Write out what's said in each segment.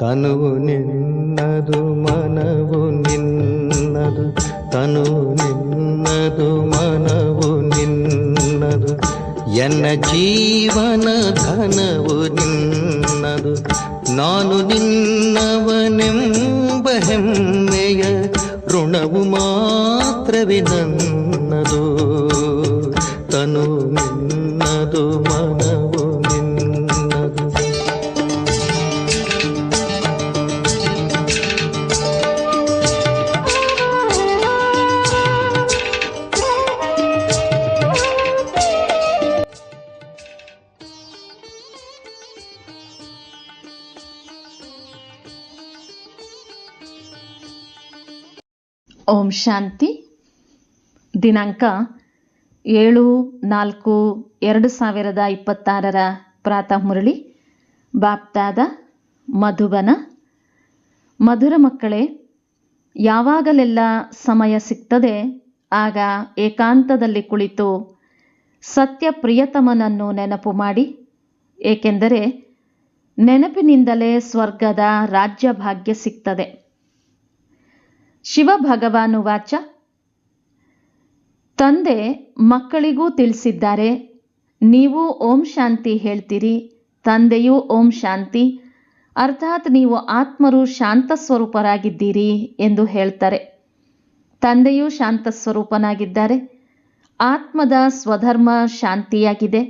ತನುವು ನಿನ್ನದು ಮನವು ನಿನ್ನದು, ತನುವು ನಿನ್ನದು ಮನವು ನಿನ್ನದು, ಎನ್ನ ಜೀವನ ಧನವು ನಿನ್ನದು. ನಾನು ನಿನ್ನವನೆಂಬ ಹೆಮ್ಮೆಯ ಋಣವು ಮಾತ್ರವೇ ನನ್ನದು. ತನು ನಿನ್ನದು ಮನವು ನಿನ್ನದು. ಓಂ ಶಾಂತಿ. ದಿನಾಂಕ 7/4/2026 ಪ್ರಾತಃ ಮುರಳಿ. ಬಾಪ್ದಾದ ಮಧುಬನ. ಮಧುರ ಮಕ್ಕಳೇ, ಯಾವಾಗಲೆಲ್ಲ ಸಮಯ ಸಿಗ್ತದೆ ಆಗ ಏಕಾಂತದಲ್ಲಿ ಕುಳಿತು ಸತ್ಯ ಪ್ರಿಯತಮನನ್ನು ನೆನಪು ಮಾಡಿ. ಏಕೆಂದರೆ ನೆನಪಿನಿಂದಲೇ ಸ್ವರ್ಗದ ರಾಜ್ಯ ಭಾಗ್ಯ ಸಿಗ್ತದೆ. ಶಿವ ಭಗವಾನು ವಾಚ. ತಂದೆ ಮಕ್ಕಳಿಗೂ ತಿಳಿಸಿದ್ದಾರೆ, ನೀವು ಓಂ ಶಾಂತಿ ಹೇಳ್ತೀರಿ, ತಂದೆಯೂ ಓಂ ಶಾಂತಿ, ಅರ್ಥಾತ್ ನೀವು ಆತ್ಮರು ಶಾಂತ ಸ್ವರೂಪರಾಗಿದ್ದೀರಿ ಎಂದು ಹೇಳ್ತಾರೆ. ತಂದೆಯೂ ಶಾಂತ ಸ್ವರೂಪನಾಗಿದ್ದಾರೆ. ಆತ್ಮದ ಸ್ವಧರ್ಮ ಶಾಂತಿಯಾಗಿದೆ,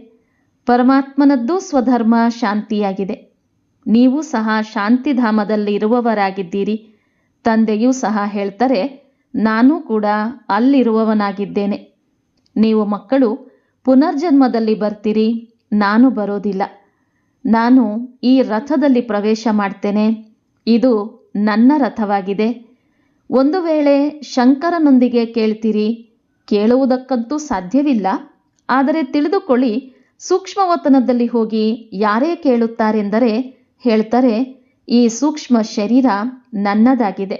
ಪರಮಾತ್ಮನದ್ದು ಸ್ವಧರ್ಮ ಶಾಂತಿಯಾಗಿದೆ. ನೀವು ಸಹ ಶಾಂತಿಧಾಮದಲ್ಲಿ ಇರುವವರಾಗಿದ್ದೀರಿ. ತಂದೆಯೂ ಸಹ ಹೇಳ್ತಾರೆ, ನಾನು ಕೂಡ ಅಲ್ಲಿರುವವನಾಗಿದ್ದೇನೆ. ನೀವು ಮಕ್ಕಳು ಪುನರ್ಜನ್ಮದಲ್ಲಿ ಬರ್ತೀರಿ, ನಾನು ಬರೋದಿಲ್ಲ. ನಾನು ಈ ರಥದಲ್ಲಿ ಪ್ರವೇಶ ಮಾಡ್ತೇನೆ. ಇದು ನನ್ನ ರಥವಾಗಿದೆ. ಒಂದು ವೇಳೆ ಶಂಕರನೊಂದಿಗೆ ಕೇಳ್ತೀರಿ, ಕೇಳುವುದಕ್ಕಂತೂ ಸಾಧ್ಯವಿಲ್ಲ. ಆದರೆ ತಿಳಿದುಕೊಳ್ಳಿ, ಸೂಕ್ಷ್ಮವತನದಲ್ಲಿ ಹೋಗಿ ಯಾರೇ ಕೇಳುತ್ತಾರೆಂದರೆ ಹೇಳ್ತಾರೆ, ಈ ಸೂಕ್ಷ್ಮ ಶರೀರ ನನ್ನದಾಗಿದೆ.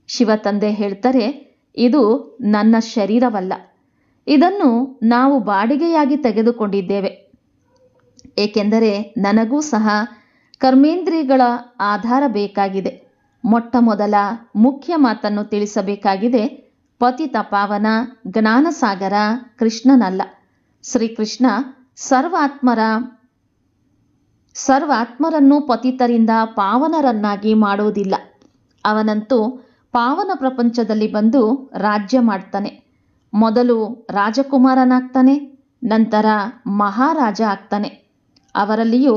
ಶಿವ ತಂದೆ ಹೇಳ್ತಾರೆ, ಇದು ನನ್ನ ಶರೀರವಲ್ಲ, ಇದನ್ನು ನಾವು ಬಾಡಿಗೆಯಾಗಿ ತೆಗೆದುಕೊಂಡಿದ್ದೇವೆ. ಏಕೆಂದರೆ ನನಗೂ ಸಹ ಕರ್ಮೇಂದ್ರಿಯಗಳ ಆಧಾರ ಬೇಕಾಗಿದೆ. ಮೊಟ್ಟ ಮೊದಲ ಮುಖ್ಯ ಮಾತನ್ನು ತಿಳಿಸಬೇಕಾಗಿದೆ. ಪತಿತ ಪಾವನ ಜ್ಞಾನಸಾಗರ ಕೃಷ್ಣನಲ್ಲ. ಶ್ರೀಕೃಷ್ಣ ಸರ್ವಾತ್ಮರನ್ನು ಪತಿತರಿಂದ ಪಾವನರನ್ನಾಗಿ ಮಾಡುವುದಿಲ್ಲ. ಅವನಂತೂ ಪಾವನ ಪ್ರಪಂಚದಲ್ಲಿ ಬಂದು ರಾಜ್ಯ ಮಾಡ್ತಾನೆ. ಮೊದಲು ರಾಜಕುಮಾರನಾಗ್ತಾನೆ, ನಂತರ ಮಹಾರಾಜ ಆಗ್ತಾನೆ. ಅವರಲ್ಲಿಯೂ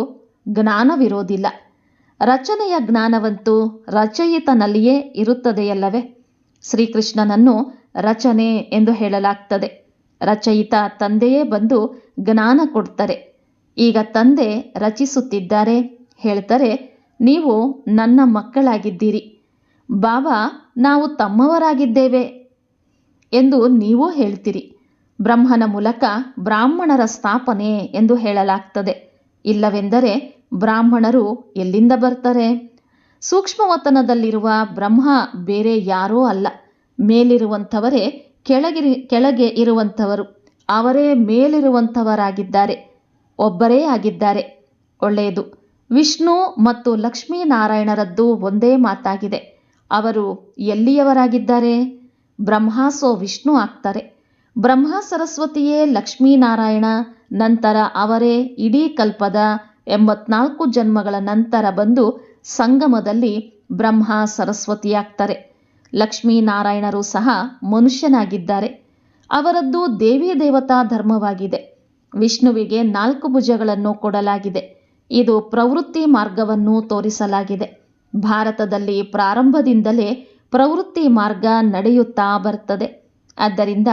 ಜ್ಞಾನವಿರೋದಿಲ್ಲ. ರಚನೆಯ ಜ್ಞಾನವಂತೂ ರಚಯಿತನಲ್ಲಿಯೇ ಇರುತ್ತದೆಯಲ್ಲವೇ. ಶ್ರೀಕೃಷ್ಣನನ್ನು ರಚನೆ ಎಂದು ಹೇಳಲಾಗ್ತದೆ. ರಚಯಿತ ತಂದೆಯೇ ಬಂದು ಜ್ಞಾನ ಕೊಡ್ತಾರೆ. ಈಗ ತಂದೆ ರಚಿಸುತ್ತಿದ್ದಾರೆ. ಹೇಳ್ತಾರೆ, ನೀವು ನನ್ನ ಮಕ್ಕಳಾಗಿದ್ದೀರಿ. ಬಾಬಾ, ನಾವು ತಮ್ಮವರಾಗಿದ್ದೇವೆ ಎಂದು ನೀವು ಹೇಳ್ತೀರಿ. ಬ್ರಹ್ಮನ ಮೂಲಕ ಬ್ರಾಹ್ಮಣರ ಸ್ಥಾಪನೆ ಎಂದು ಹೇಳಲಾಗ್ತದೆ. ಇಲ್ಲವೆಂದರೆ ಬ್ರಾಹ್ಮಣರು ಎಲ್ಲಿಂದ ಬರ್ತಾರೆ? ಸೂಕ್ಷ್ಮವತನದಲ್ಲಿರುವ ಬ್ರಹ್ಮ ಬೇರೆ ಯಾರೂ ಅಲ್ಲ. ಮೇಲಿರುವಂಥವರೇ ಕೆಳಗೆ ಇರುವಂಥವರು, ಅವರೇ ಮೇಲಿರುವಂಥವರಾಗಿದ್ದಾರೆ. ಒಬ್ಬರೇ ಆಗಿದ್ದಾರೆ. ಒಳ್ಳೆಯದು. ವಿಷ್ಣು ಮತ್ತು ಲಕ್ಷ್ಮೀನಾರಾಯಣರದ್ದು ಒಂದೇ ಮಾತಾಗಿದೆ. ಅವರು ಎಲ್ಲಿಯವರಾಗಿದ್ದಾರೆ? ಬ್ರಹ್ಮಾಸೋ ವಿಷ್ಣು ಆಗ್ತಾರೆ. ಬ್ರಹ್ಮ ಸರಸ್ವತಿಯೇ ಲಕ್ಷ್ಮೀನಾರಾಯಣ, ನಂತರ ಅವರೇ ಇಡೀ ಕಲ್ಪದ 84 ಜನ್ಮಗಳ ನಂತರ ಬಂದು ಸಂಗಮದಲ್ಲಿ ಬ್ರಹ್ಮ ಸರಸ್ವತಿಯಾಗ್ತಾರೆ. ಲಕ್ಷ್ಮೀನಾರಾಯಣರು ಸಹ ಮನುಷ್ಯನಾಗಿದ್ದಾರೆ. ಅವರದ್ದು ದೇವಿ ದೇವತಾ ಧರ್ಮವಾಗಿದೆ. ವಿಷ್ಣುವಿಗೆ 4 ಭುಜಗಳನ್ನು ಕೊಡಲಾಗಿದೆ. ಇದು ಪ್ರವೃತ್ತಿ ಮಾರ್ಗವನ್ನು ತೋರಿಸಲಾಗಿದೆ. ಭಾರತದಲ್ಲಿ ಪ್ರಾರಂಭದಿಂದಲೇ ಪ್ರವೃತ್ತಿ ಮಾರ್ಗ ನಡೆಯುತ್ತಾ ಬರ್ತದೆ. ಆದ್ದರಿಂದ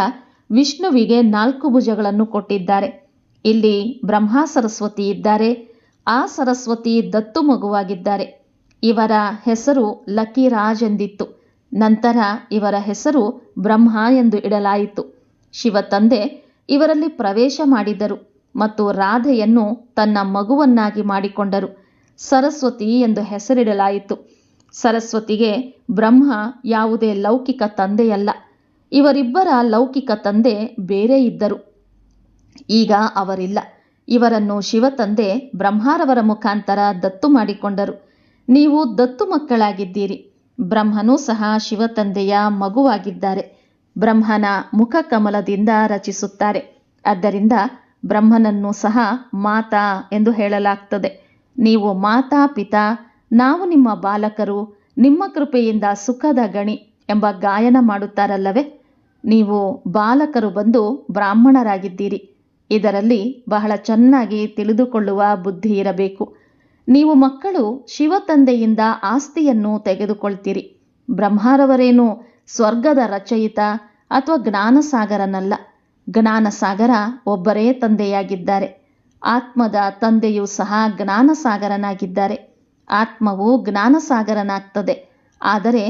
ವಿಷ್ಣುವಿಗೆ 4 ಭುಜಗಳನ್ನು ಕೊಟ್ಟಿದ್ದಾರೆ. ಇಲ್ಲಿ ಬ್ರಹ್ಮ ಸರಸ್ವತಿ ಇದ್ದಾರೆ. ಆ ಸರಸ್ವತಿ ದತ್ತು ಮಗುವಾಗಿದ್ದಾರೆ. ಇವರ ಹೆಸರು ಲಕ್ಕಿರಾಜ್ ಎಂದಿತ್ತು. ನಂತರ ಇವರ ಹೆಸರು ಬ್ರಹ್ಮ ಎಂದು ಇಡಲಾಯಿತು. ಶಿವ ತಂದೆ ಇವರಲ್ಲಿ ಪ್ರವೇಶ ಮಾಡಿದರು ಮತ್ತು ರಾಧೆಯನ್ನು ತನ್ನ ಮಗುವನ್ನಾಗಿ ಮಾಡಿಕೊಂಡರು. ಸರಸ್ವತಿ ಎಂದು ಹೆಸರಿಡಲಾಯಿತು. ಸರಸ್ವತಿಗೆ ಬ್ರಹ್ಮ ಯಾವುದೇ ಲೌಕಿಕ ತಂದೆಯಲ್ಲ. ಇವರಿಬ್ಬರ ಲೌಕಿಕ ತಂದೆ ಬೇರೆ ಇದ್ದರು. ಈಗ ಅವರಿಲ್ಲ. ಇವರನ್ನು ಶಿವ ತಂದೆ ಬ್ರಹ್ಮಾರವರ ಮುಖಾಂತರ ದತ್ತು ಮಾಡಿಕೊಂಡರು. ನೀವು ದತ್ತು ಮಕ್ಕಳಾಗಿದ್ದೀರಿ. ಬ್ರಹ್ಮನೂ ಸಹ ಶಿವತಂದೆಯ ಮಗುವಾಗಿದ್ದಾರೆ. ಬ್ರಹ್ಮನ ಮುಖಕಮಲದಿಂದ ರಚಿಸುತ್ತಾರೆ. ಆದ್ದರಿಂದ ಬ್ರಹ್ಮನನ್ನು ಸಹ ಮಾತಾ ಎಂದು ಹೇಳಲಾಗ್ತದೆ. ನೀವು ಮಾತಾ ಪಿತಾ, ನಾವು ನಿಮ್ಮ ಬಾಲಕರು, ನಿಮ್ಮ ಕೃಪೆಯಿಂದ ಸುಖದ ಗಣಿ ಎಂಬ ಗಾಯನ ಮಾಡುತ್ತಾರಲ್ಲವೇ. ನೀವು ಬಾಲಕರು ಬಂದು ಬ್ರಾಹ್ಮಣರಾಗಿದ್ದೀರಿ. ಇದರಲ್ಲಿ ಬಹಳ ಚೆನ್ನಾಗಿ ತಿಳಿದುಕೊಳ್ಳುವ ಬುದ್ಧಿ ಇರಬೇಕು. ನೀವು ಮಕ್ಕಳು ಶಿವತಂದೆಯಿಂದ ಆಸ್ತಿಯನ್ನು ತೆಗೆದುಕೊಳ್ತೀರಿ. ಬ್ರಹ್ಮರವರೇನು ಸ್ವರ್ಗದ ರಚಯಿತ ಅಥವಾ ಜ್ಞಾನಸಾಗರನಲ್ಲ. ಜ್ಞಾನಸಾಗರ ಒಬ್ಬರೇ ತಂದೆಯಾಗಿದ್ದಾರೆ. ಆತ್ಮದ ತಂದೆಯೂ ಸಹ ಜ್ಞಾನಸಾಗರನಾಗಿದ್ದಾರೆ. ಆತ್ಮವು ಜ್ಞಾನಸಾಗರನಾಗ್ತದೆ. ಆದರೆ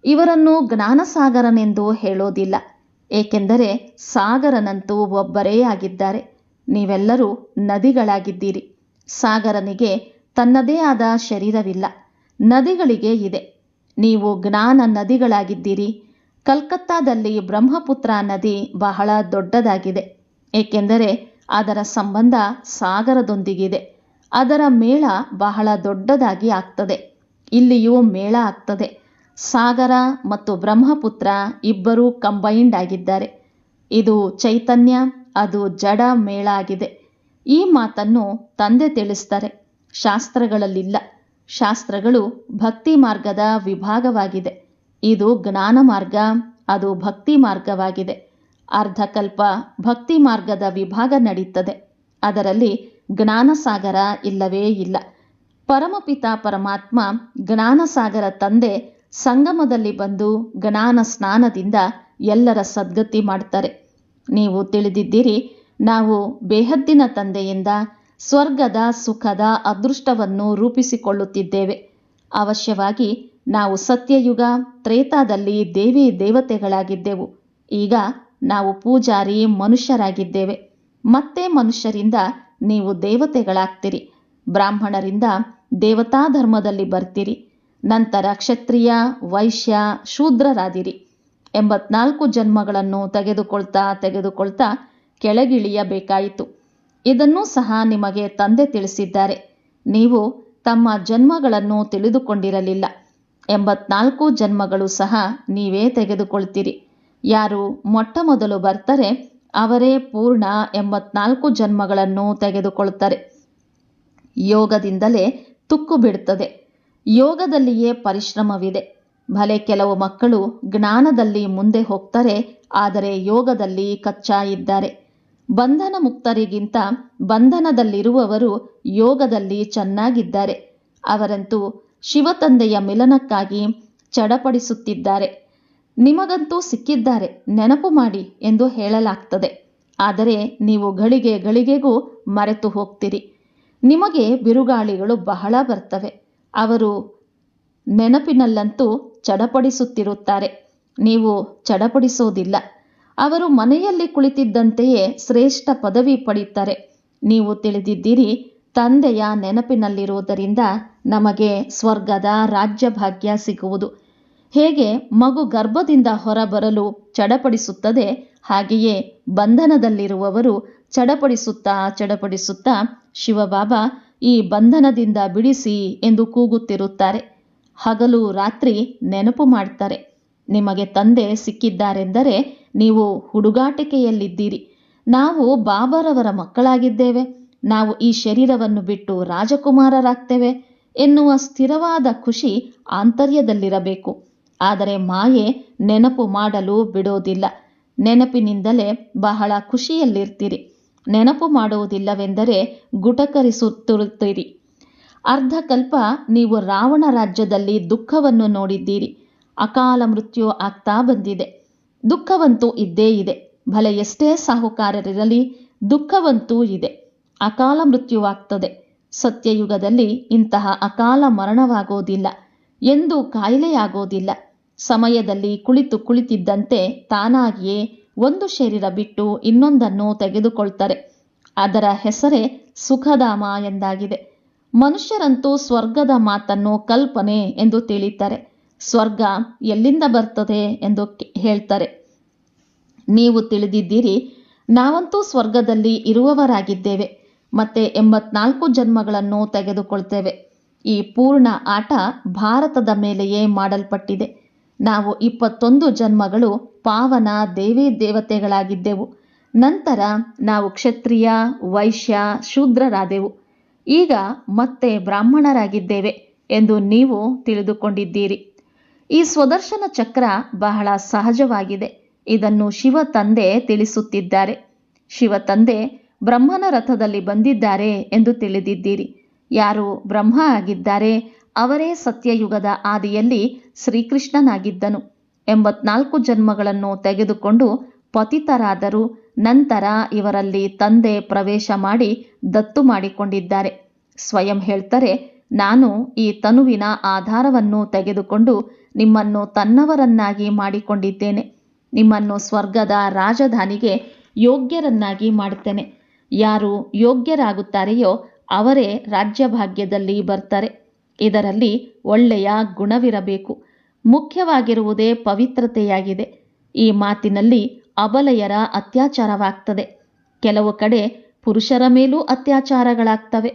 ಇವರನ್ನು ಜ್ಞಾನಸಾಗರನೆಂದು ಹೇಳೋದಿಲ್ಲ. ಏಕೆಂದರೆ ಸಾಗರನಂತೂ ಒಬ್ಬರೇ ಆಗಿದ್ದಾರೆ. ನೀವೆಲ್ಲರೂ ನದಿಗಳಾಗಿದ್ದೀರಿ. ಸಾಗರನಿಗೆ ತನ್ನದೇ ಆದ ಶರೀರವಿಲ್ಲ, ನದಿಗಳಿಗೆ ಇದೆ. ನೀವು ಜ್ಞಾನ ನದಿಗಳಾಗಿದ್ದೀರಿ. ಕಲ್ಕತ್ತಾದಲ್ಲಿ ಬ್ರಹ್ಮಪುತ್ರ ನದಿ ಬಹಳ ದೊಡ್ಡದಾಗಿದೆ. ಏಕೆಂದರೆ ಅದರ ಸಂಬಂಧ ಸಾಗರದೊಂದಿಗಿದೆ. ಅದರ ಮೇಳ ಬಹಳ ದೊಡ್ಡದಾಗಿ ಆಗ್ತದೆ. ಇಲ್ಲಿಯೂ ಮೇಳ ಆಗ್ತದೆ. ಸಾಗರ ಮತ್ತು ಬ್ರಹ್ಮಪುತ್ರ ಇಬ್ಬರೂ ಕಂಬೈಂಡ್ ಆಗಿದ್ದಾರೆ. ಇದು ಚೈತನ್ಯ, ಅದು ಜಡ ಮೇಳ ಆಗಿದೆ. ಈ ಮಾತನ್ನು ತಂದೆ ತಿಳಿಸ್ತಾರೆ. ಶಾಸ್ತ್ರಗಳಲ್ಲಿಲ್ಲ. ಶಾಸ್ತ್ರಗಳು ಭಕ್ತಿ ಮಾರ್ಗದ ವಿಭಾಗವಾಗಿದೆ. ಇದು ಜ್ಞಾನ ಮಾರ್ಗ, ಅದು ಭಕ್ತಿ ಮಾರ್ಗವಾಗಿದೆ. ಅರ್ಧಕಲ್ಪ ಭಕ್ತಿ ಮಾರ್ಗದ ವಿಭಾಗ ನಡೀತದೆ. ಅದರಲ್ಲಿ ಜ್ಞಾನಸಾಗರ ಇಲ್ಲವೇ ಇಲ್ಲ. ಪರಮಪಿತ ಪರಮಾತ್ಮ ಜ್ಞಾನಸಾಗರ ತಂದೆ ಸಂಗಮದಲ್ಲಿ ಬಂದು ಜ್ಞಾನ ಸ್ನಾನದಿಂದ ಎಲ್ಲರ ಸದ್ಗತಿ ಮಾಡ್ತಾರೆ. ನೀವು ತಿಳಿದಿದ್ದೀರಿ, ನಾವು ಬೇಹದ್ದಿನ ತಂದೆಯಿಂದ ಸ್ವರ್ಗದ ಸುಖದ ಅದೃಷ್ಟವನ್ನು ರೂಪಿಸಿಕೊಳ್ಳುತ್ತಿದ್ದೇವೆ. ಅವಶ್ಯವಾಗಿ ನಾವು ಸತ್ಯಯುಗ ತ್ರೇತಾದಲ್ಲಿ ದೇವಿ ದೇವತೆಗಳಾಗಿದ್ದೆವು. ಈಗ ನಾವು ಪೂಜಾರಿ ಮನುಷ್ಯರಾಗಿದ್ದೇವೆ. ಮತ್ತೆ ಮನುಷ್ಯರಿಂದ ನೀವು ದೇವತೆಗಳಾಗ್ತೀರಿ. ಬ್ರಾಹ್ಮಣರಿಂದ ದೇವತಾ ಧರ್ಮದಲ್ಲಿ ಬರ್ತೀರಿ. ನಂತರ ಕ್ಷತ್ರಿಯ, ವೈಶ್ಯ, ಶೂದ್ರರಾದಿರಿ. 84 ಜನ್ಮಗಳನ್ನು ತೆಗೆದುಕೊಳ್ತಾ ಕೆಳಗಿಳಿಯಬೇಕಾಯಿತು. ಇದನ್ನೂ ಸಹ ನಿಮಗೆ ತಂದೆ ತಿಳಿಸಿದ್ದಾರೆ. ನೀವು ತಮ್ಮ ಜನ್ಮಗಳನ್ನು ತಿಳಿದುಕೊಂಡಿರಲಿಲ್ಲ. 84 ಜನ್ಮಗಳು ಸಹ ನೀವೇ ತೆಗೆದುಕೊಳ್ತೀರಿ. ಯಾರು ಮೊಟ್ಟ ಮೊದಲು ಬರ್ತಾರೆ ಅವರೇ ಪೂರ್ಣ 84 ಜನ್ಮಗಳನ್ನು ತೆಗೆದುಕೊಳ್ತಾರೆ. ಯೋಗದಿಂದಲೇ ತುಕ್ಕು ಬಿಡುತ್ತದೆ. ಯೋಗದಲ್ಲಿಯೇ ಪರಿಶ್ರಮವಿದೆ. ಭಲೆ ಕೆಲವು ಮಕ್ಕಳು ಜ್ಞಾನದಲ್ಲಿ ಮುಂದೆ ಹೋಗ್ತಾರೆ, ಆದರೆ ಯೋಗದಲ್ಲಿ ಕಚ್ಚಾ ಇದ್ದಾರೆ. ಬಂಧನ ಮುಕ್ತರಿಗಿಂತ ಬಂಧನದಲ್ಲಿರುವವರು ಯೋಗದಲ್ಲಿ ಚೆನ್ನಾಗಿದ್ದಾರೆ. ಅವರಂತೂ ಶಿವತಂದೆಯ ಮಿಲನಕ್ಕಾಗಿ ಚಡಪಡಿಸುತ್ತಿದ್ದಾರೆ. ನಿಮಗಂತೂ ಸಿಕ್ಕಿದ್ದಾರೆ, ನೆನಪು ಮಾಡಿ ಎಂದು ಹೇಳಲಾಗ್ತದೆ. ಆದರೆ ನೀವು ಗಳಿಗೆಗೂ ಮರೆತು ಹೋಗ್ತೀರಿ. ನಿಮಗೆ ಬಿರುಗಾಳಿಗಳು ಬಹಳ ಬರ್ತವೆ. ಅವರು ನೆನಪಿನಲ್ಲಂತೂ ಚಡಪಡಿಸುತ್ತಿರುತ್ತಾರೆ. ನೀವು ಚಡಪಡಿಸೋದಿಲ್ಲ. ಅವರು ಮನೆಯಲ್ಲಿ ಕುಳಿತಿದ್ದಂತೆಯೇ ಶ್ರೇಷ್ಠ ಪದವಿ ಪಡೆಯುತ್ತಾರೆ. ನೀವು ತಿಳಿದಿದ್ದೀರಿ, ತಂದೆಯ ನೆನಪಿನಲ್ಲಿರುವುದರಿಂದ ನಮಗೆ ಸ್ವರ್ಗದ ರಾಜ್ಯಭಾಗ್ಯ ಸಿಗುವುದು. ಹೇಗೆ ಮಗು ಗರ್ಭದಿಂದ ಹೊರಬರಲು ಚಡಪಡಿಸುತ್ತದೆ, ಹಾಗೆಯೇ ಬಂಧನದಲ್ಲಿರುವವರು ಚಡಪಡಿಸುತ್ತಾ ಶಿವಬಾಬಾ ಈ ಬಂಧನದಿಂದ ಬಿಡಿಸಿ ಎಂದು ಕೂಗುತ್ತಿರುತ್ತಾರೆ. ಹಗಲು ರಾತ್ರಿ ನೆನಪು ಮಾಡ್ತಾರೆ. ನಿಮಗೆ ತಂದೆ ಸಿಕ್ಕಿದ್ದಾರೆಂದರೆ ನೀವು ಹುಡುಗಾಟಿಕೆಯಲ್ಲಿದ್ದೀರಿ. ನಾವು ಬಾಬಾರವರ ಮಕ್ಕಳಾಗಿದ್ದೇವೆ, ನಾವು ಈ ಶರೀರವನ್ನು ಬಿಟ್ಟು ರಾಜಕುಮಾರರಾಗ್ತೇವೆ ಎನ್ನುವ ಸ್ಥಿರವಾದ ಖುಷಿ ಆಂತರ್ಯದಲ್ಲಿರಬೇಕು. ಆದರೆ ಮಾಯೆ ನೆನಪು ಮಾಡಲು ಬಿಡೋದಿಲ್ಲ. ನೆನಪಿನಿಂದಲೇ ಬಹಳ ಖುಷಿಯಲ್ಲಿರ್ತೀರಿ. ನೆನಪು ಮಾಡುವುದಿಲ್ಲವೆಂದರೆ ಗುಟಕರಿಸುತ್ತಿರುತ್ತೀರಿ. ಅರ್ಧಕಲ್ಪ ನೀವು ರಾವಣ ರಾಜ್ಯದಲ್ಲಿ ದುಃಖವನ್ನು ನೋಡಿದ್ದೀರಿ. ಅಕಾಲ ಮೃತ್ಯು ಆಗ್ತಾ ಬಂದಿದೆ. ದುಃಖವಂತೂ ಇದ್ದೇ ಇದೆ. ಭಲೆ ಎಷ್ಟೇ ಸಾಹುಕಾರರಿರಲಿ, ದುಃಖವಂತೂ ಇದೆ. ಅಕಾಲ ಮೃತ್ಯುವಾಗ್ತದೆ. ಸತ್ಯಯುಗದಲ್ಲಿ ಇಂತಹ ಅಕಾಲ ಮರಣವಾಗೋದಿಲ್ಲ, ಎಂದೂ ಕಾಯಿಲೆಯಾಗೋದಿಲ್ಲ. ಸಮಯದಲ್ಲಿ ಕುಳಿತಿದ್ದಂತೆ ತಾನಾಗಿಯೇ ಒಂದು ಶರೀರ ಬಿಟ್ಟು ಇನ್ನೊಂದನ್ನು ತೆಗೆದುಕೊಳ್ತಾರೆ. ಅದರ ಹೆಸರೇ ಸುಖಧಾಮ ಎಂದಾಗಿದೆ. ಮನುಷ್ಯರಂತೂ ಸ್ವರ್ಗದ ಮಾತನ್ನು ಕಲ್ಪನೆ ಎಂದು ತಿಳಿತಾರೆ. ಸ್ವರ್ಗ ಎಲ್ಲಿಂದ ಬರ್ತದೆ ಎಂದು ಹೇಳ್ತಾರೆ. ನೀವು ತಿಳಿದಿದ್ದೀರಿ, ನಾವಂತೂ ಸ್ವರ್ಗದಲ್ಲಿ ಇರುವವರಾಗಿದ್ದೇವೆ. ಮತ್ತೆ 84 ಜನ್ಮಗಳನ್ನು ತೆಗೆದುಕೊಳ್ತೇವೆ. ಈ ಪೂರ್ಣ ಆಟ ಭಾರತದ ಮೇಲೆಯೇ ಮಾಡಲ್ಪಟ್ಟಿದೆ. ನಾವು 21 ಜನ್ಮಗಳು ಪಾವನ ದೇವಿ ದೇವತೆಗಳಾಗಿದ್ದೆವು. ನಂತರ ನಾವು ಕ್ಷತ್ರಿಯ, ವೈಶ್ಯ, ಶೂದ್ರರಾದೆವು. ಈಗ ಮತ್ತೆ ಬ್ರಾಹ್ಮಣರಾಗಿದ್ದೇವೆ ಎಂದು ನೀವು ತಿಳಿದುಕೊಂಡಿದ್ದೀರಿ. ಈ ಸ್ವದರ್ಶನ ಚಕ್ರ ಬಹಳ ಸಹಜವಾಗಿದೆ. ಇದನ್ನು ಶಿವ ತಂದೆ ತಿಳಿಸುತ್ತಿದ್ದಾರೆ. ಶಿವ ತಂದೆ ಬ್ರಹ್ಮನ ರಥದಲ್ಲಿ ಬಂದಿದ್ದಾರೆ ಎಂದು ತಿಳಿದಿದ್ದೀರಿ. ಯಾರು ಬ್ರಹ್ಮ ಆಗಿದ್ದಾರೆ ಅವರೇ ಸತ್ಯಯುಗದ ಆದಿಯಲ್ಲಿ ಶ್ರೀಕೃಷ್ಣನಾಗಿದ್ದನು. 84 ಜನ್ಮಗಳನ್ನು ತೆಗೆದುಕೊಂಡು ಪತಿತರಾದರು. ನಂತರ ಇವರಲ್ಲಿ ತಂದೆ ಪ್ರವೇಶ ಮಾಡಿ ದತ್ತು ಮಾಡಿಕೊಂಡಿದ್ದಾರೆ. ಸ್ವಯಂ ಹೇಳ್ತಾರೆ, ನಾನು ಈ ತನುವಿನ ಆಧಾರವನ್ನು ತೆಗೆದುಕೊಂಡು ನಿಮ್ಮನ್ನು ತನ್ನವರನ್ನಾಗಿ ಮಾಡಿಕೊಂಡಿದ್ದೇನೆ. ನಿಮ್ಮನ್ನು ಸ್ವರ್ಗದ ರಾಜಧಾನಿಗೆ ಯೋಗ್ಯರನ್ನಾಗಿ ಮಾಡುತ್ತೇನೆ. ಯಾರು ಯೋಗ್ಯರಾಗುತ್ತಾರೆಯೋ ಅವರೇ ರಾಜ್ಯಭಾಗ್ಯದಲ್ಲಿ ಬರ್ತಾರೆ. ಇದರಲ್ಲಿ ಒಳ್ಳೆಯ ಗುಣವಿರಬೇಕು. ಮುಖ್ಯವಾಗಿರುವುದೇ ಪವಿತ್ರತೆಯಾಗಿದೆ. ಈ ಮಾತಿನಲ್ಲಿ ಅಬಲೆಯರ ಅತ್ಯಾಚಾರವಾಗ್ತದೆ. ಕೆಲವು ಕಡೆ ಪುರುಷರ ಮೇಲೂ ಅತ್ಯಾಚಾರಗಳಾಗ್ತವೆ.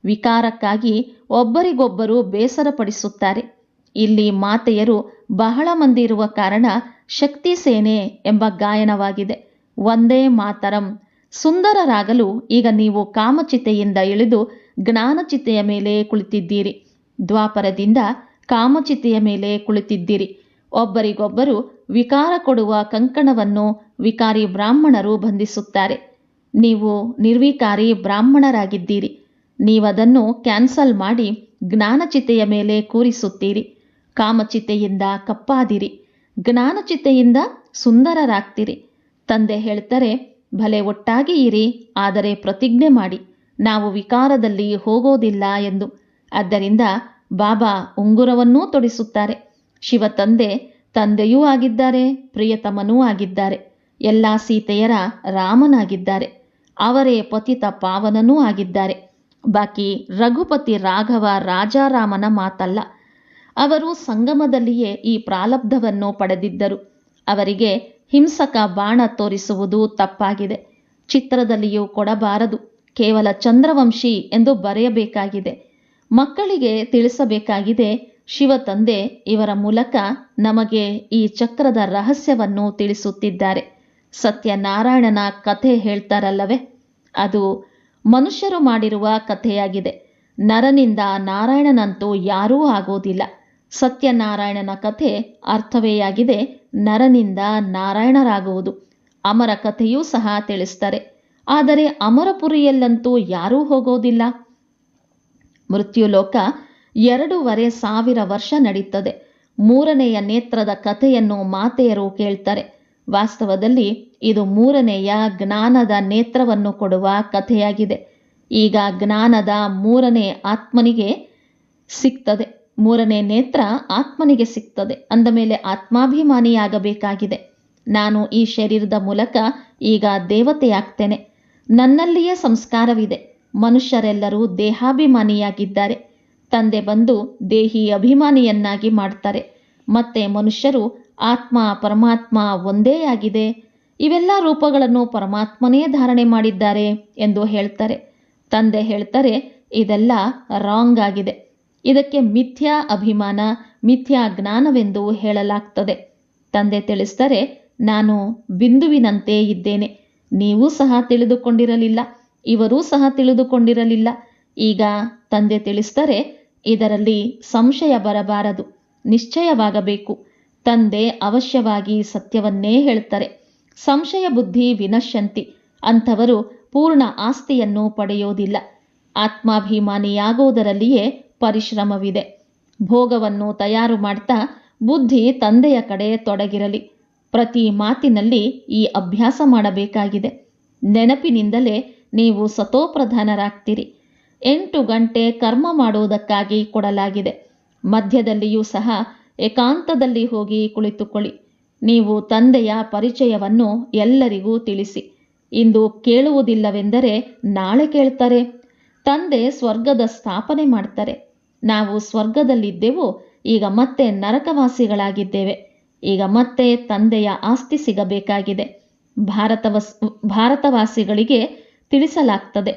ವಿಕಾರಕ್ಕಾಗಿ ಒಬ್ಬರಿಗೊಬ್ಬರು ಬೇಸರಪಡಿಸುತ್ತಾರೆ. ಇಲ್ಲಿ ಮಾತೆಯರು ಬಹಳ ಮಂದಿ ಇರುವ ಕಾರಣ ಶಕ್ತಿ ಸೇನೆ ಎಂಬ ಗಾಯನವಾಗಿದೆ. ಒಂದೇ ಮಾತರಂ. ಸುಂದರರಾಗಲು ಈಗ ನೀವು ಕಾಮಚಿತೆಯಿಂದ ಇಳಿದು ಜ್ಞಾನಚಿತೆಯ ಮೇಲೆ ಕುಳಿತಿದ್ದೀರಿ. ದ್ವಾಪರದಿಂದ ಕಾಮಚಿತೆಯ ಮೇಲೆ ಕುಳಿತಿದ್ದೀರಿ. ಒಬ್ಬರಿಗೊಬ್ಬರು ವಿಕಾರ ಕೊಡುವ ಕಂಕಣವನ್ನು ವಿಕಾರಿ ಬ್ರಾಹ್ಮಣರು ಬಂಧಿಸುತ್ತಾರೆ. ನೀವು ನಿರ್ವಿಕಾರಿ ಬ್ರಾಹ್ಮಣರಾಗಿದ್ದೀರಿ. ನೀವದನ್ನು ಕ್ಯಾನ್ಸಲ್ ಮಾಡಿ ಜ್ಞಾನಚಿತೆಯ ಮೇಲೆ ಕೂರಿಸುತ್ತೀರಿ. ಕಾಮಚಿತೆಯಿಂದ ಕಪ್ಪಾದಿರಿ, ಜ್ಞಾನಚಿತೆಯಿಂದ ಸುಂದರರಾಗ್ತೀರಿ. ತಂದೆ ಹೇಳ್ತಾರೆ, ಭಲೆ ಒಟ್ಟಾಗಿ ಇರಿ, ಆದರೆ ಪ್ರತಿಜ್ಞೆ ಮಾಡಿ ನಾವು ವಿಕಾರದಲ್ಲಿ ಹೋಗೋದಿಲ್ಲ ಎಂದು. ಆದ್ದರಿಂದ ಬಾಬಾ ಉಂಗುರವನ್ನೂ ತೊಡಿಸುತ್ತಾರೆ. ಶಿವ ತಂದೆ ತಂದೆಯೂ ಆಗಿದ್ದಾರೆ, ಪ್ರಿಯತಮನೂ ಆಗಿದ್ದಾರೆ. ಎಲ್ಲ ಸೀತೆಯರ ರಾಮನಾಗಿದ್ದಾರೆ. ಅವರೇ ಪತಿತ ಪಾವನನೂ ಆಗಿದ್ದಾರೆ. ಬಾಕಿ ರಘುಪತಿ ರಾಘವ ರಾಜಾರಾಮನ ಮಾತಲ್ಲ. ಅವರು ಸಂಗಮದಲ್ಲಿಯೇ ಈ ಪ್ರಾರಬ್ಧವನ್ನು ಪಡೆದಿದ್ದರು. ಅವರಿಗೆ ಹಿಂಸಕ ಬಾಣ ತೋರಿಸುವುದು ತಪ್ಪಾಗಿದೆ. ಚಿತ್ರದಲ್ಲಿಯೂ ಕೊಡಬಾರದು. ಕೇವಲ ಚಂದ್ರವಂಶಿ ಎಂದು ಬರೆಯಬೇಕಾಗಿದೆ. ಮಕ್ಕಳಿಗೆ ತಿಳಿಸಬೇಕಾಗಿದೆ. ಶಿವ ತಂದೆ ಇವರ ಮೂಲಕ ನಮಗೆ ಈ ಚಕ್ರದ ರಹಸ್ಯವನ್ನು ತಿಳಿಸುತ್ತಿದ್ದಾರೆ. ಸತ್ಯನಾರಾಯಣನ ಕಥೆ ಹೇಳ್ತಾರಲ್ಲವೇ, ಅದು ಮನುಷ್ಯರು ಮಾಡಿರುವ ಕಥೆಯಾಗಿದೆ. ನರನಿಂದ ನಾರಾಯಣನಂತೂ ಯಾರೂ ಆಗೋದಿಲ್ಲ. ಸತ್ಯನಾರಾಯಣನ ಕಥೆ ಅರ್ಥವೇ ಆಗಿದೆ ನರನಿಂದ ನಾರಾಯಣರಾಗುವುದು. ಅಮರ ಕಥೆಯೂ ಸಹ ತಿಳಿಸ್ತಾರೆ. ಆದರೆ ಅಮರಪುರಿಯಲ್ಲಂತೂ ಯಾರೂ ಹೋಗೋದಿಲ್ಲ. ಮೃತ್ಯುಲೋಕ 2,500 ವರ್ಷ ನಡೀತದೆ. 3ನೆಯ ನೇತ್ರದ ಕಥೆಯನ್ನು ಮಾತೆಯರು ಕೇಳ್ತಾರೆ. ವಾಸ್ತವದಲ್ಲಿ ಇದು 3ನೆಯ ಜ್ಞಾನದ ನೇತ್ರವನ್ನು ಕೊಡುವ ಕಥೆಯಾಗಿದೆ. ಈಗ ಜ್ಞಾನದ 3ನೇ ಆತ್ಮನಿಗೆ ಸಿಗ್ತದೆ. 3ನೇ ನೇತ್ರ ಆತ್ಮನಿಗೆ ಸಿಗ್ತದೆ. ಅಂದ ಮೇಲೆ ಆತ್ಮಾಭಿಮಾನಿಯಾಗಬೇಕಾಗಿದೆ. ನಾನು ಈ ಶರೀರದ ಮೂಲಕ ಈಗ ದೇವತೆಯಾಗ್ತೇನೆ. ನನ್ನಲ್ಲಿಯೇ ಸಂಸ್ಕಾರವಿದೆ. ಮನುಷ್ಯರೆಲ್ಲರೂ ದೇಹಾಭಿಮಾನಿಯಾಗಿದ್ದಾರೆ. ತಂದೆ ಬಂದು ದೇಹಿ ಅಭಿಮಾನಿಯನ್ನಾಗಿ ಮಾಡ್ತಾರೆ. ಮತ್ತೆ ಮನುಷ್ಯರು ಆತ್ಮ ಪರಮಾತ್ಮ ಒಂದೇ ಆಗಿದೆ, ಇವೆಲ್ಲ ರೂಪಗಳನ್ನು ಪರಮಾತ್ಮನೇ ಧಾರಣೆ ಮಾಡಿದ್ದಾರೆ ಎಂದು ಹೇಳ್ತಾರೆ. ತಂದೆ ಹೇಳ್ತಾರೆ, ಇದೆಲ್ಲ ರಾಂಗ್ ಆಗಿದೆ. ಇದಕ್ಕೆ ಮಿಥ್ಯಾ ಅಭಿಮಾನ, ಮಿಥ್ಯಾ ಜ್ಞಾನವೆಂದು ಹೇಳಲಾಗ್ತದೆ. ತಂದೆ ತಿಳಿಸ್ತಾರೆ, ನಾನು ಬಿಂದುವಿನಂತೆ ಇದ್ದೇನೆ. ನೀವೂ ಸಹ ತಿಳಿದುಕೊಂಡಿರಲಿಲ್ಲ, ಇವರೂ ಸಹ ತಿಳಿದುಕೊಂಡಿರಲಿಲ್ಲ. ಈಗ ತಂದೆ ತಿಳಿಸ್ತಾರೆ, ಇದರಲ್ಲಿ ಸಂಶಯ ಬರಬಾರದು, ನಿಶ್ಚಯವಾಗಬೇಕು. ತಂದೆ ಅವಶ್ಯವಾಗಿ ಸತ್ಯವನ್ನೇ ಹೇಳ್ತಾರೆ. ಸಂಶಯ ಬುದ್ಧಿ ವಿನಶ್ಯಂತಿ. ಅಂಥವರು ಪೂರ್ಣ ಆಸ್ತಿಯನ್ನು ಪಡೆಯೋದಿಲ್ಲ. ಆತ್ಮಾಭಿಮಾನಿಯಾಗುವುದರಲ್ಲಿಯೇ ಪರಿಶ್ರಮವಿದೆ. ಭೋಗವನ್ನು ತಯಾರು ಮಾಡ್ತಾ ಬುದ್ಧಿ ತಂದೆಯ ಕಡೆ ತೊಡಗಿರಲಿ. ಪ್ರತಿ ಮಾತಿನಲ್ಲಿ ಈ ಅಭ್ಯಾಸ ಮಾಡಬೇಕಾಗಿದೆ. ನೆನಪಿನಿಂದಲೇ ನೀವು ಸತೋಪ್ರಧಾನರಾಗ್ತೀರಿ. 8 ಗಂಟೆ ಕರ್ಮ ಮಾಡುವುದಕ್ಕಾಗಿ ಕೊಡಲಾಗಿದೆ. ಮಧ್ಯದಲ್ಲಿಯೂ ಸಹ ಏಕಾಂತದಲ್ಲಿ ಹೋಗಿ ಕುಳಿತುಕೊಳ್ಳಿ. ನೀವು ತಂದೆಯ ಪರಿಚಯವನ್ನು ಎಲ್ಲರಿಗೂ ತಿಳಿಸಿ. ಇಂದು ಕೇಳುವುದಿಲ್ಲವೆಂದರೆ ನಾಳೆ ಕೇಳ್ತಾರೆ. ತಂದೆ ಸ್ವರ್ಗದ ಸ್ಥಾಪನೆ ಮಾಡ್ತಾರೆ. ನಾವು ಸ್ವರ್ಗದಲ್ಲಿದ್ದೆವು, ಈಗ ಮತ್ತೆ ನರಕವಾಸಿಗಳಾಗಿದ್ದೇವೆ. ಈಗ ಮತ್ತೆ ತಂದೆಯ ಆಸ್ತಿ ಸಿಗಬೇಕಾಗಿದೆ. ಭಾರತವಾಸಿಗಳಿಗೆ ತಿಳಿಸಲಾಗ್ತದೆ,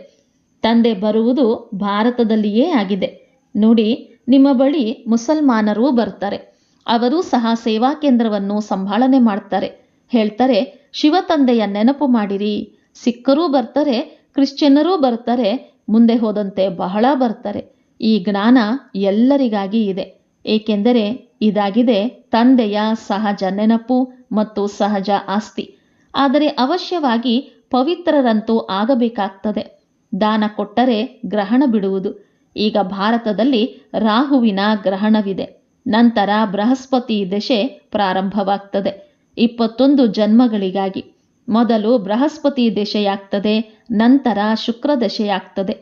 ತಂದೆ ಬರುವುದು ಭಾರತದಲ್ಲಿಯೇ ಆಗಿದೆ. ನೋಡಿ, ನಿಮ್ಮ ಬಳಿ ಮುಸಲ್ಮಾನರೂ ಬರ್ತಾರೆ. ಅವರೂ ಸಹ ಸೇವಾ ಕೇಂದ್ರವನ್ನು ಸಂಭಾಳನೆ ಮಾಡ್ತಾರೆ. ಹೇಳ್ತಾರೆ, ಶಿವ ತಂದೆಯ ನೆನಪು ಮಾಡಿರಿ. ಸಿಖ್ಖರೂ ಬರ್ತಾರೆ, ಕ್ರಿಶ್ಚಿಯನ್ನರೂ ಬರ್ತಾರೆ, ಮುಂದೆ ಹೋದಂತೆ ಬಹಳ ಬರ್ತಾರೆ. ಈ ಜ್ಞಾನ ಎಲ್ಲರಿಗಾಗಿ ಇದೆ. ಏಕೆಂದರೆ ಇದಾಗಿದೆ ತಂದೆಯ ಸಹಜ ನೆನಪು ಮತ್ತು ಸಹಜ ಆಸ್ತಿ. ಆದರೆ ಅವಶ್ಯವಾಗಿ ಪವಿತ್ರರಂತೂ ಆಗಬೇಕಾಗ್ತದೆ. ದಾನ ಕೊಟ್ಟರೆ ಗ್ರಹಣ ಬಿಡುವುದು. ಈಗ ಭಾರತದಲ್ಲಿ ರಾಹುವಿನ ಗ್ರಹಣವಿದೆ. ನಂತರ ಬೃಹಸ್ಪತಿ ದಶೆ ಪ್ರಾರಂಭವಾಗ್ತದೆ 21 ಜನ್ಮಗಳಿಗಾಗಿ. ಮೊದಲು ಬೃಹಸ್ಪತಿ ದಶೆಯಾಗ್ತದೆ, ನಂತರ ಶುಕ್ರ ದಶೆಯಾಗ್ತದೆ.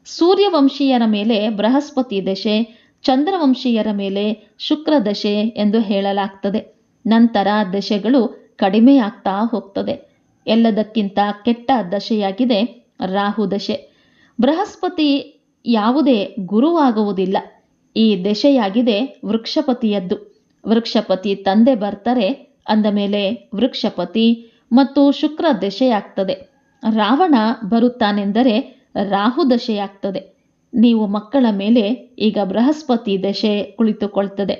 ಸೂರ್ಯವಂಶೀಯರ ಮೇಲೆ ಬೃಹಸ್ಪತಿ ದಶೆ, ಚಂದ್ರವಂಶೀಯರ ಮೇಲೆ ಶುಕ್ರ ದಶೆ ಎಂದು ಹೇಳಲಾಗ್ತದೆ. ನಂತರ ದಶೆಗಳು ಕಡಿಮೆಯಾಗ್ತಾ ಹೋಗ್ತದೆ. ಎಲ್ಲದಕ್ಕಿಂತ ಕೆಟ್ಟ ದಶೆಯಾಗಿದೆ ರಾಹು ದಶೆ. ಬೃಹಸ್ಪತಿ ಯಾವುದೇ ಗುರುವಾಗುವುದಿಲ್ಲ. ಈ ದಶೆಯಾಗಿದೆ ವೃಕ್ಷಪತಿಯದ್ದು. ವೃಕ್ಷಪತಿ ತಂದೆ ಬರ್ತಾರೆ, ಅಂದ ಮೇಲೆ ವೃಕ್ಷಪತಿ ಮತ್ತು ಶುಕ್ರ ದಶೆಯಾಗ್ತದೆ. ರಾವಣ ಬರುತ್ತಾನೆಂದರೆ ರಾಹು ದಶೆಯಾಗ್ತದೆ. ನೀವು ಮಕ್ಕಳ ಮೇಲೆ ಈಗ ಬೃಹಸ್ಪತಿ ದಶೆ ಕುಳಿತುಕೊಳ್ತದೆ.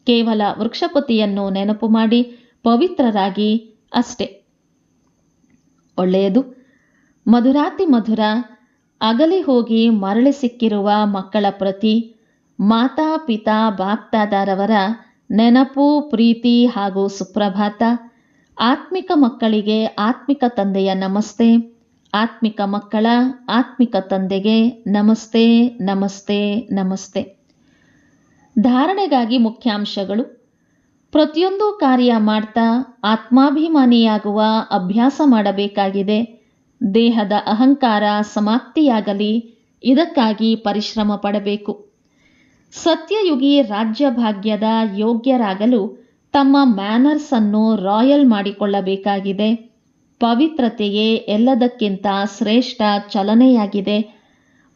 ಕೇವಲ ವೃಕ್ಷಪತಿಯನ್ನು ನೆನಪು ಮಾಡಿ ಪವಿತ್ರರಾಗಿ ಅಷ್ಟೇ. ಒಳ್ಳೆಯದು. ಮಧುರಾತಿ ಮಧುರ ಅಗಲಿ ಹೋಗಿ ಮರಳಿ ಸಿಕ್ಕಿರುವ ಮಕ್ಕಳ ಪ್ರತಿ ಮಾತಾ ಪಿತಾ ಬಾಪ್ದಾದಾರವರ ನೆನಪು, ಪ್ರೀತಿ ಹಾಗೂ ಸುಪ್ರಭಾತ. ಆತ್ಮಿಕ ಮಕ್ಕಳಿಗೆ ಆತ್ಮಿಕ ತಂದೆಯ ನಮಸ್ತೆ. ಆತ್ಮಿಕ ಮಕ್ಕಳ ಆತ್ಮಿಕ ತಂದೆಗೆ ನಮಸ್ತೆ, ನಮಸ್ತೆ, ನಮಸ್ತೆ. ಧಾರಣೆಗಾಗಿ ಮುಖ್ಯಾಂಶಗಳು. ಪ್ರತಿಯೊಂದು ಕಾರ್ಯ ಮಾಡ್ತಾ ಆತ್ಮಾಭಿಮಾನಿಯಾಗುವ ಅಭ್ಯಾಸ ಮಾಡಬೇಕಾಗಿದೆ. ದೇಹದ ಅಹಂಕಾರ ಸಮಾಪ್ತಿಯಾಗಲಿ, ಇದಕ್ಕಾಗಿ ಪರಿಶ್ರಮ ಪಡಬೇಕು. ಸತ್ಯಯುಗಿ ರಾಜ್ಯ ಭಾಗ್ಯದ ಯೋಗ್ಯರಾಗಲು ತಮ್ಮ ಮ್ಯಾನರ್ಸ್ ಅನ್ನು ರಾಯಲ್ ಮಾಡಿಕೊಳ್ಳಬೇಕಾಗಿದೆ. ಪವಿತ್ರತೆಯೇ ಎಲ್ಲದಕ್ಕಿಂತ ಶ್ರೇಷ್ಠ ಚಲನೆಯಾಗಿದೆ.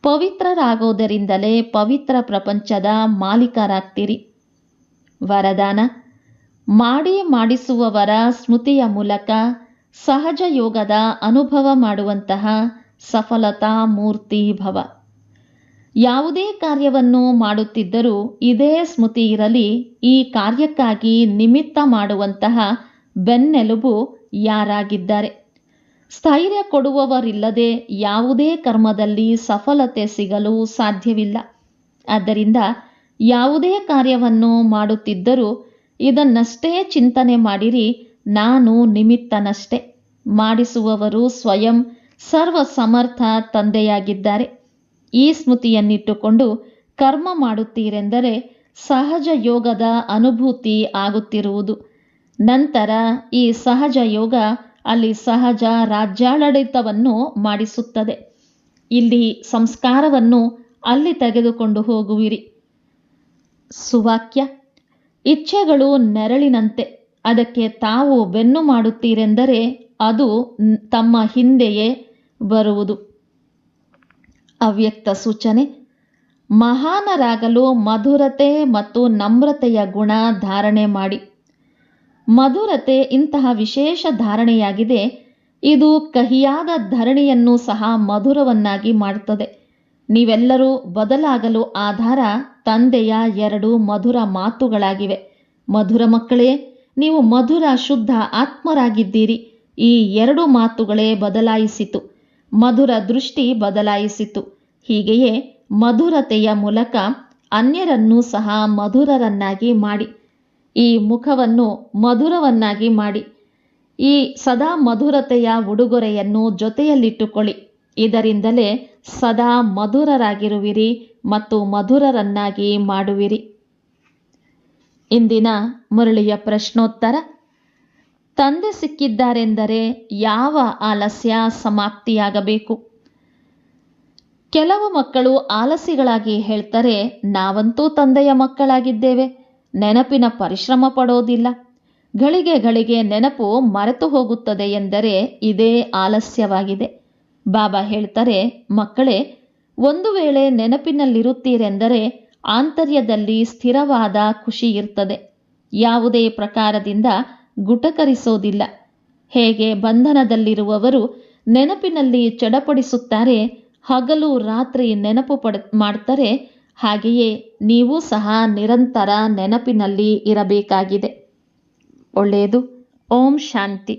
ಪವಿತ್ರರಾಗೋದರಿಂದಲೇ ಪವಿತ್ರ ಪ್ರಪಂಚದ ಮಾಲೀಕರಾಗ್ತೀರಿ. ವರದಾನ: ಮಾಡಿಸುವವರ ಸ್ಮೃತಿಯ ಮೂಲಕ ಸಹಜ ಯೋಗದ ಅನುಭವ ಮಾಡುವಂತಹ ಸಫಲತಾ ಮೂರ್ತಿ ಭವ. ಯಾವುದೇ ಕಾರ್ಯವನ್ನು ಮಾಡುತ್ತಿದ್ದರೂ ಇದೇ ಸ್ಮೃತಿ ಇರಲಿ. ಈ ಕಾರ್ಯಕ್ಕಾಗಿ ನಿಮಿತ್ತ ಮಾಡುವಂತಹ ಬೆನ್ನೆಲುಬು ಯಾರಾಗಿದ್ದಾರೆ? ಸ್ಥೈರ್ಯ ಕೊಡುವವರಿಲ್ಲದೆ ಯಾವುದೇ ಕರ್ಮದಲ್ಲಿ ಸಫಲತೆ ಸಿಗಲು ಸಾಧ್ಯವಿಲ್ಲ. ಆದ್ದರಿಂದ ಯಾವುದೇ ಕಾರ್ಯವನ್ನು ಮಾಡುತ್ತಿದ್ದರೂ ಇದನ್ನಷ್ಟೇ ಚಿಂತನೆ ಮಾಡಿರಿ, ನಾನು ನಿಮಿತ್ತನಷ್ಟೇ. ಮಾಡಿಸುವವರು ಸ್ವಯಂ ಸರ್ವ ಸಮರ್ಥ ತಂದೆಯಾಗಿದ್ದಾರೆ. ಈ ಸ್ಮೃತಿಯನ್ನಿಟ್ಟುಕೊಂಡು ಕರ್ಮ ಮಾಡುತ್ತೀರೆಂದರೆ ಸಹಜ ಯೋಗದ ಅನುಭೂತಿ ಆಗುತ್ತಿರುವುದು. ನಂತರ ಈ ಸಹಜ ಯೋಗ ಅಲ್ಲಿ ಸಹಜ ರಾಜ್ಯಾಡಳಿತವನ್ನು ಮಾಡಿಸುತ್ತದೆ. ಇಲ್ಲಿ ಸಂಸ್ಕಾರವನ್ನು ಅಲ್ಲಿ ತೆಗೆದುಕೊಂಡು ಹೋಗುವಿರಿ. ಸುವಾಕ್ಯ: ಇಚ್ಛೆಗಳು ನೆರಳಿನಂತೆ. ಅದಕ್ಕೆ ತಾವು ಬೆನ್ನು ಮಾಡುತ್ತೀರೆಂದರೆ ಅದು ತಮ್ಮ ಹಿಂದೆಯೇ ಬರುವುದು. ಅವ್ಯಕ್ತ ಸೂಚನೆ: ಮಹಾನರಾಗಲು ಮಧುರತೆ ಮತ್ತು ನಮ್ರತೆಯ ಗುಣ ಧಾರಣೆ ಮಾಡಿ. ಮಧುರತೆ ಇಂತಹ ವಿಶೇಷ ಧಾರಣೆಯಾಗಿದೆ. ಇದು ಕಹಿಯಾದ ಧರಣಿಯನ್ನು ಸಹ ಮಧುರವನ್ನಾಗಿ ಮಾಡುತ್ತದೆ. ನೀವೆಲ್ಲರೂ ಬದಲಾಗಲು ಆಧಾರ ತಂದೆಯ 2 ಮಧುರ ಮಾತುಗಳಾಗಿವೆ. ಮಧುರ ಮಕ್ಕಳೇ, ನೀವು ಮಧುರ ಶುದ್ಧ ಆತ್ಮರಾಗಿದ್ದೀರಿ. ಈ 2 ಮಾತುಗಳೇ ಬದಲಾಯಿಸಿತು. ಮಧುರ ದೃಷ್ಟಿ ಬದಲಾಯಿಸಿತು. ಹೀಗೆಯೇ ಮಧುರತೆಯ ಮೂಲಕ ಅನ್ಯರನ್ನೂ ಸಹ ಮಧುರರನ್ನಾಗಿ ಮಾಡಿ. ಈ ಮುಖವನ್ನು ಮಧುರವನ್ನಾಗಿ ಮಾಡಿ. ಈ ಸದಾ ಮಧುರತೆಯ ಉಡುಗೊರೆಯನ್ನು ಜೊತೆಯಲ್ಲಿಟ್ಟುಕೊಳ್ಳಿ. ಇದರಿಂದಲೇ ಸದಾ ಮಧುರರಾಗಿರುವಿರಿ ಮತ್ತು ಮಧುರರನ್ನಾಗಿ ಮಾಡುವಿರಿ. ಇಂದಿನ ಮುರಳಿಯ ಪ್ರಶ್ನೋತ್ತರ: ತಂದೆ ಸಿಕ್ಕಿದ್ದಾರೆಂದರೆ ಯಾವ ಆಲಸ್ಯ ಸಮಾಪ್ತಿಯಾಗಬೇಕು? ಕೆಲವು ಮಕ್ಕಳು ಆಲಸಿಗಳಾಗಿ ಹೇಳ್ತಾರೆ, ನಾವಂತೂ ತಂದೆಯ ಮಕ್ಕಳಾಗಿದ್ದೇವೆ, ನೆನಪಿನ ಪರಿಶ್ರಮ ಪಡೋದಿಲ್ಲ, ಗಳಿಗೆ ನೆನಪು ಮರೆತು ಹೋಗುತ್ತದೆ ಎಂದರೆ ಇದೇ ಆಲಸ್ಯವಾಗಿದೆ. ಬಾಬಾ ಹೇಳ್ತಾರೆ, ಮಕ್ಕಳೇ, ಒಂದು ವೇಳೆ ನೆನಪಿನಲ್ಲಿರುತ್ತೀರೆಂದರೆ ಆಂತರ್ಯದಲ್ಲಿ ಸ್ಥಿರವಾದ ಖುಷಿ ಇರ್ತದೆ. ಯಾವುದೇ ಪ್ರಕಾರದಿಂದ ಗುಟಕರಿಸೋದಿಲ್ಲ. ಹೇಗೆ ಬಂಧನದಲ್ಲಿರುವವರು ನೆನಪಿನಲ್ಲಿ ಚಡಪಡಿಸುತ್ತಾರೆ, ಹಗಲು ರಾತ್ರಿ ನೆನಪು ಮಾಡ್ತಾರೆ, ಹಾಗೆಯೇ ನೀವು ಸಹ ನಿರಂತರ ನೆನಪಿನಲ್ಲಿ ಇರಬೇಕಾಗಿದೆ. ಒಳ್ಳೆಯದು. ಓಂ ಶಾಂತಿ.